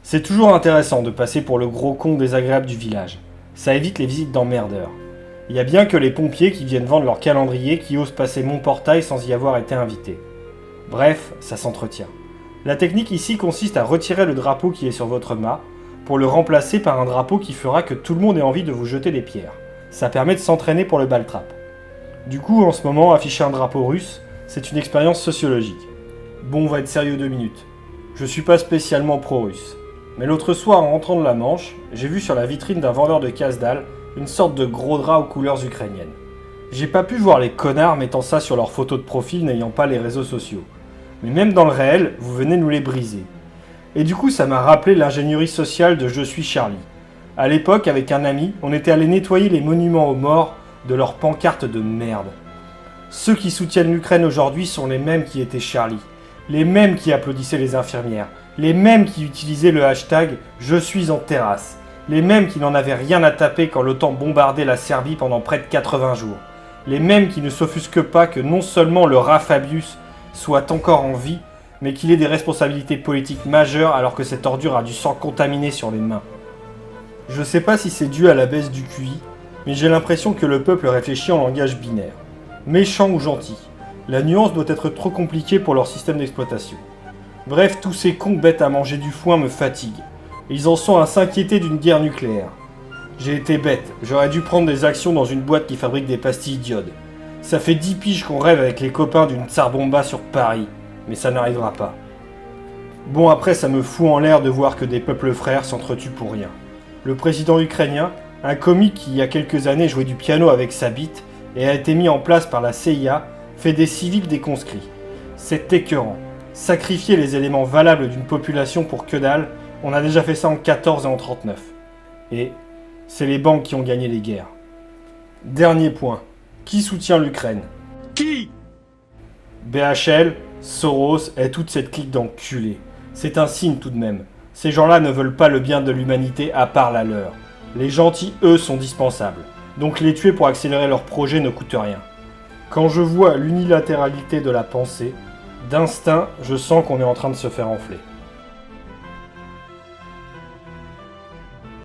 C'est toujours intéressant de passer pour le gros con désagréable du village. Ça évite les visites d'emmerdeurs. Il y a bien que les pompiers qui viennent vendre leur calendrier qui osent passer mon portail sans y avoir été invités. Bref, ça s'entretient. La technique ici consiste à retirer le drapeau qui est sur votre mât pour le remplacer par un drapeau qui fera que tout le monde ait envie de vous jeter des pierres. Ça permet de s'entraîner pour le ball-trap. Du coup, en ce moment, afficher un drapeau russe, c'est une expérience sociologique. Bon, on va être sérieux 2 minutes. Je suis pas spécialement pro-russe. Mais l'autre soir, en rentrant de la Manche, j'ai vu sur la vitrine d'un vendeur de casse-dalle une sorte de gros drap aux couleurs ukrainiennes. J'ai pas pu voir les connards mettant ça sur leurs photos de profil n'ayant pas les réseaux sociaux. Mais même dans le réel, vous venez nous les briser. Et du coup, ça m'a rappelé l'ingénierie sociale de Je suis Charlie. À l'époque, avec un ami, on était allé nettoyer les monuments aux morts de leurs pancartes de merde. Ceux qui soutiennent l'Ukraine aujourd'hui sont les mêmes qui étaient Charlie. Les mêmes qui applaudissaient les infirmières. Les mêmes qui utilisaient le hashtag « Je suis en terrasse ». Les mêmes qui n'en avaient rien à taper quand l'OTAN bombardait la Serbie pendant près de 80 jours. Les mêmes qui ne s'offusquent pas que non seulement le rat Fabius soit encore en vie, mais qu'il ait des responsabilités politiques majeures alors que cette ordure a du sang contaminé sur les mains. Je sais pas si c'est dû à la baisse du QI, mais j'ai l'impression que le peuple réfléchit en langage binaire. Méchant ou gentil. La nuance doit être trop compliquée pour leur système d'exploitation. Bref, tous ces cons bêtes à manger du foin me fatiguent. Ils en sont à s'inquiéter d'une guerre nucléaire. J'ai été bête, j'aurais dû prendre des actions dans une boîte qui fabrique des pastilles d'iode. Ça fait 10 piges qu'on rêve avec les copains d'une tsar bomba sur Paris, mais ça n'arrivera pas. Bon, après ça me fout en l'air de voir que des peuples frères s'entretuent pour rien. Le président ukrainien, un comique qui il y a quelques années jouait du piano avec sa bite et a été mis en place par la CIA, fait des civils des conscrits. C'est écœurant. Sacrifier les éléments valables d'une population pour que dalle, on a déjà fait ça en 14 et en 39. Et c'est les banques qui ont gagné les guerres. Dernier point. Qui soutient l'Ukraine? Qui? BHL, Soros et toute cette clique d'enculés. C'est un signe tout de même. Ces gens-là ne veulent pas le bien de l'humanité à part la leur. Les gentils, eux, sont dispensables. Donc les tuer pour accélérer leur projet ne coûte rien. Quand je vois l'unilatéralité de la pensée, d'instinct, je sens qu'on est en train de se faire enfler.